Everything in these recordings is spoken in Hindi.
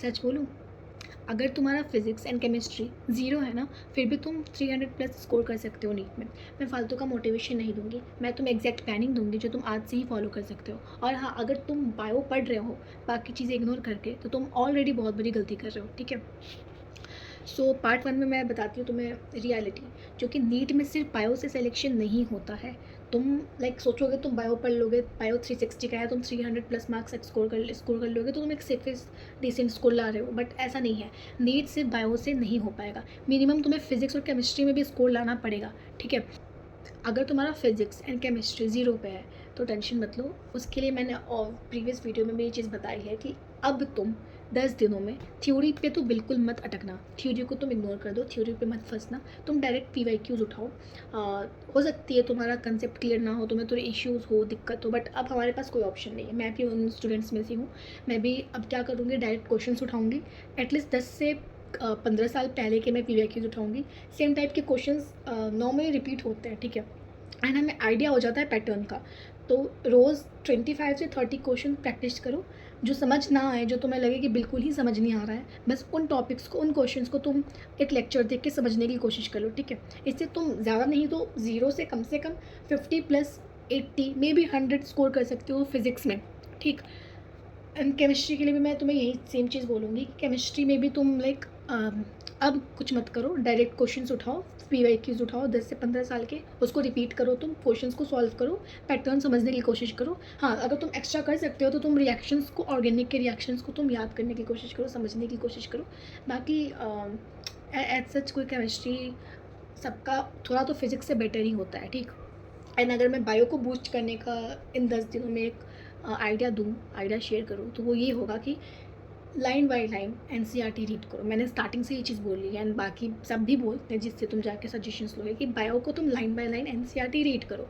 सच बोलूँ, अगर तुम्हारा फिजिक्स एंड केमिस्ट्री ज़ीरो है ना, फिर भी तुम 300 प्लस स्कोर कर सकते हो नीट में। मैं फालतू का मोटिवेशन नहीं दूंगी, मैं तुम्हें एग्जैक्ट प्लानिंग दूंगी जो तुम आज से ही फॉलो कर सकते हो। और हाँ, अगर तुम बायो पढ़ रहे हो बाकी चीज़ें इग्नोर करके, तो तुम ऑलरेडी बहुत बड़ी गलती कर रहे हो, ठीक है। सो पार्ट 1 में मैं बताती हूँ तुम्हें रियलिटी, जो कि नीट में सिर्फ बायो से सिलेक्शन नहीं होता है। तुम सोचोगे तुम बायो पढ़ लोगे, बायो 360 का है, तुम 300 प्लस मार्क्स स्कोर कर लोगे, तो तुम एक सेफेस्ट डिसेंट स्कोर ला रहे हो, बट ऐसा नहीं है। नीट सिर्फ बायो से नहीं हो पाएगा, मिनिमम तुम्हें फिजिक्स और केमिस्ट्री में भी स्कोर लाना पड़ेगा, ठीक है। अगर तुम्हारा फिजिक्स एंड केमिस्ट्री ज़ीरो पे है तो टेंशन मत लो। उसके लिए मैंने प्रीवियस वीडियो में भी ये चीज़ बताई है कि अब तुम 10 दिनों में थ्योरी पे तो बिल्कुल मत अटकना, थ्योरी को तुम इग्नोर कर दो, थ्योरी पे मत फंसना, तुम डायरेक्ट PYQs उठाओ। हो सकती है तुम्हारा कंसेप्ट क्लियर ना हो, तुम्हें थोड़े इश्यूज़ हो, दिक्कत हो, बट अब हमारे पास कोई ऑप्शन नहीं है। मैं भी उन स्टूडेंट्स में से हूँ। मैं भी अब क्या करूँगी, डायरेक्ट क्वेश्चन उठाऊँगी। एटलीस्ट 10 से 15 साल पहले के मैं PYQs उठाऊँगी। सेम टाइप के क्वेश्चन नॉर्मली रिपीट होते हैं, ठीक है, एंड हमें आइडिया हो जाता है पैटर्न का। तो रोज़ 25 से 30 क्वेश्चन प्रैक्टिस करो। जो समझ ना आए, जो तुम्हें लगे कि बिल्कुल ही समझ नहीं आ रहा है, बस उन टॉपिक्स को, उन क्वेश्चंस को तुम एक लेक्चर देख के समझने की कोशिश कर लो, ठीक है। इससे तुम ज़्यादा नहीं तो ज़ीरो से कम 50 प्लस 80 मे बी 100 स्कोर कर सकते हो फिज़िक्स में, ठीक। एंड केमिस्ट्री के लिए भी मैं तुम्हें यही सेम चीज़ बोलूँगी कि केमिस्ट्री में भी तुम अब कुछ मत करो, डायरेक्ट क्वेश्चंस उठाओ, PYQs उठाओ 10 से 15 साल के, उसको रिपीट करो, तुम क्वेश्चंस को सॉल्व करो, पैटर्न समझने की कोशिश करो। हाँ, अगर तुम एक्स्ट्रा कर सकते हो तो तुम रिएक्शंस को, ऑर्गेनिक के रिएक्शंस को तुम याद करने की कोशिश करो, समझने की कोशिश करो। बाकी एज सच कोई केमिस्ट्री, सबका थोड़ा तो फिज़िक्स से बेटर ही होता है, ठीक। एंड अगर मैं बायो को बूस्ट करने का इन 10 दिनों में एक आइडिया शेयर करूँ, तो वो ये होगा कि line by line NCERT read करो। मैंने स्टार्टिंग से ये चीज़ बोली है, एंड बाकी सब भी बोलते हैं जिससे तुम जाके सजेशंस लोगे कि बायो को तुम line by line NCERT read करो।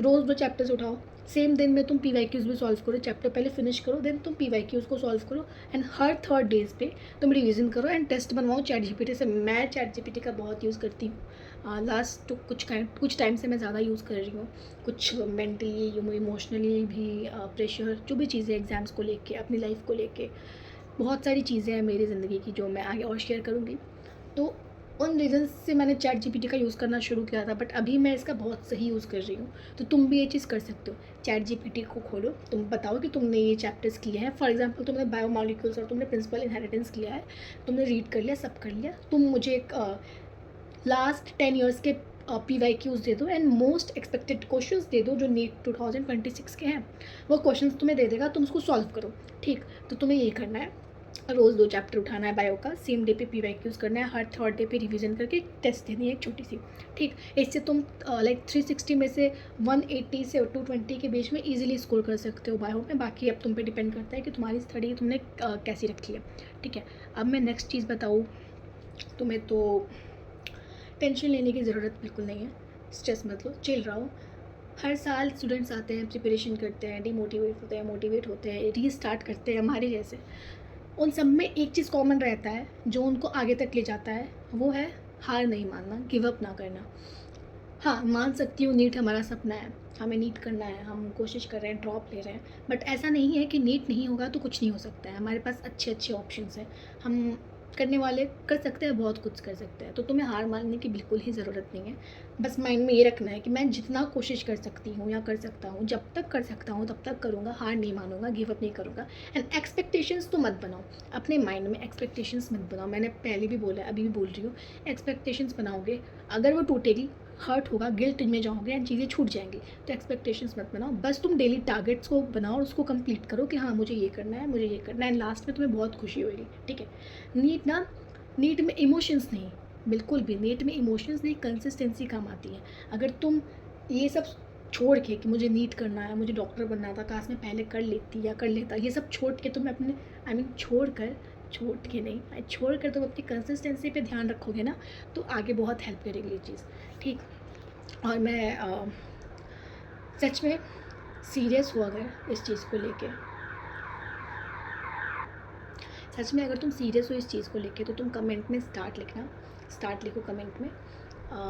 रोज़ 2 चैप्टर्स उठाओ, सेम दिन में तुम PYQs भी सॉल्व करो, चैप्टर पहले फिनिश करो, देन तुम PYQs को सॉल्व करो, एंड हर थर्ड डेज पे तुम रिवीजन करो एंड टेस्ट बनवाओ ChatGPT से। मैं ChatGPT का बहुत यूज़ करती हूँ। लास्ट तो कुछ टाइम से मैं ज़्यादा यूज़ कर रही हूँ। कुछ मेंटली, इमोशनली भी प्रेशर, जो भी चीज़ें एग्ज़ाम्स को लेके, अपनी लाइफ को लेके, बहुत सारी चीज़ें हैं मेरी ज़िंदगी की जो मैं आगे और शेयर करूँगी। तो उन रीज़न्स से मैंने ChatGPT का यूज़ करना शुरू किया था, बट अभी मैं इसका बहुत सही यूज़ कर रही हूँ। तो तुम भी ये चीज़ कर सकते हो। ChatGPT को खोलो, तुम बताओ कि तुमने ये चैप्टर्स किए हैं। फॉर एग्जांपल तुमने बायोमोलिक्यूल्स और तुमने प्रिंसिपल इनहेरिटेंस किया है, तुमने रीड कर लिया, सब कर लिया। तुम मुझे एक लास्ट 10 ईयर्स के PYQs दे दो एंड मोस्ट एक्सपेक्टेड क्वेश्चंस दे दो जो नीट 2026 के हैं। वो क्वेश्चंस तुम्हें दे देगा, तुम उसको सॉल्व करो, ठीक। तो तुम्हें ये करना है, रोज़ 2 चैप्टर उठाना है बायो का, सेम डे पे PYQs करना है, हर थर्ड डे पे रिवीजन करके टेस्ट देनी है एक छोटी सी, ठीक। इससे तुम 360 में से 180 से 220 के बीच में ईजिली स्कोर कर सकते हो बायो में। बाकी अब तुम पे डिपेंड करता है कि तुम्हारी स्टडी तुमने कैसी रखी है, ठीक है। अब मैं नेक्स्ट चीज़ बताऊँ तुम्हें, तो टेंशन लेने की ज़रूरत बिल्कुल नहीं है, स्ट्रेस मत लो, चिल रहो। हर साल स्टूडेंट्स आते हैं, प्रिपरेशन करते हैं, डिमोटिवेट होते हैं, मोटिवेट होते हैं, रीस्टार्ट करते हैं हमारे जैसे। उन सब में एक चीज़ कॉमन रहता है जो उनको आगे तक ले जाता है, वो है हार नहीं मानना, गिव अप ना करना। हाँ, मान सकती हूँ नीट हमारा सपना है, हमें नीट करना है, हम कोशिश कर रहे हैं, ड्रॉप ले रहे हैं, बट ऐसा नहीं है कि नीट नहीं होगा तो कुछ नहीं हो सकता है। हमारे पास अच्छे अच्छे ऑप्शंस हैं, हम करने वाले कर सकते हैं, बहुत कुछ कर सकते हैं। तो तुम्हें हार मानने की बिल्कुल ही ज़रूरत नहीं है। बस माइंड में ये रखना है कि मैं जितना कोशिश कर सकती हूँ या कर सकता हूँ, जब तक कर सकता हूँ तब तक करूँगा, हार नहीं मानूंगा, गिव अप नहीं करूँगा। एंड एक्सपेक्टेशंस तो मत बनाओ, अपने माइंड में एक्सपेक्टेशंस मत बनाओ। मैंने पहले भी बोला है, अभी भी बोल रही हूँ, एक्सपेक्टेशंस बनाओगे, अगर वो टूटेगी, हर्ट होगा, गिल्ट में जाओगे एंड चीज़ें छूट जाएंगी। तो एक्सपेक्टेशंस मत बनाओ, बस तुम डेली टारगेट्स को बनाओ और उसको कंप्लीट करो कि हाँ मुझे ये करना है, मुझे ये करना है, एंड लास्ट में तुम्हें बहुत खुशी होगी, ठीक है। नीट में इमोशंस नहीं, बिल्कुल भी नीट में इमोशंस नहीं, कंसिस्टेंसी काम आती है। अगर तुम ये सब छोड़ के कि मुझे नीट करना है, मुझे डॉक्टर बनना था, काश मैं पहले कर लेती या कर लेता, ये सब छोड़ के तुम अपने छोड़ कर तुम अपनी कंसिस्टेंसी पे ध्यान रखोगे ना, तो आगे बहुत हेल्प करेगी ये चीज़, ठीक। और मैं सच में सीरियस हूँ अगर इस चीज़ को लेके, सच में अगर तुम सीरियस हो इस चीज़ को लेके, तो तुम कमेंट में स्टार्ट लिखो कमेंट में।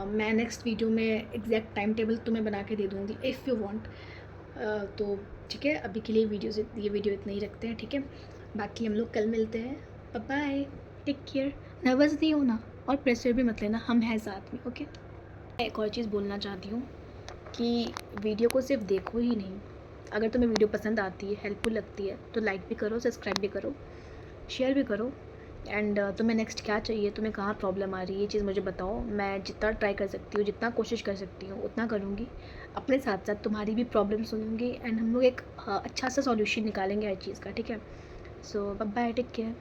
मैं नेक्स्ट वीडियो में एग्जैक्ट टाइम टेबल तुम्हें बना के दे दूँगी इफ़ यू वांट। तो ठीक है, अभी के लिए ये वीडियो इतना ही रखते हैं, ठीक है। बाकी हम लोग कल मिलते हैं, बाय, टेक केयर। नर्वस नहीं होना और प्रेशर भी मत लेना, हम हैं साथ में, ओके। मैं एक और चीज़ बोलना चाहती हूँ कि वीडियो को सिर्फ देखो ही नहीं, अगर तुम्हें वीडियो पसंद आती है, हेल्पफुल लगती है तो लाइक भी करो, सब्सक्राइब भी करो, शेयर भी करो। एंड तुम्हें नेक्स्ट क्या चाहिए, तुम्हें कहाँ प्रॉब्लम आ रही है, ये चीज़ मुझे बताओ। मैं जितना ट्राई कर सकती हूँ, जितना कोशिश कर सकती हूँ उतना करूँगी। अपने साथ साथ तुम्हारी भी प्रॉब्लम सुनूँगी एंड हम लोग एक अच्छा सा सॉल्यूशन निकालेंगे हर चीज़ का, ठीक है। सो बाय, टेक केयर।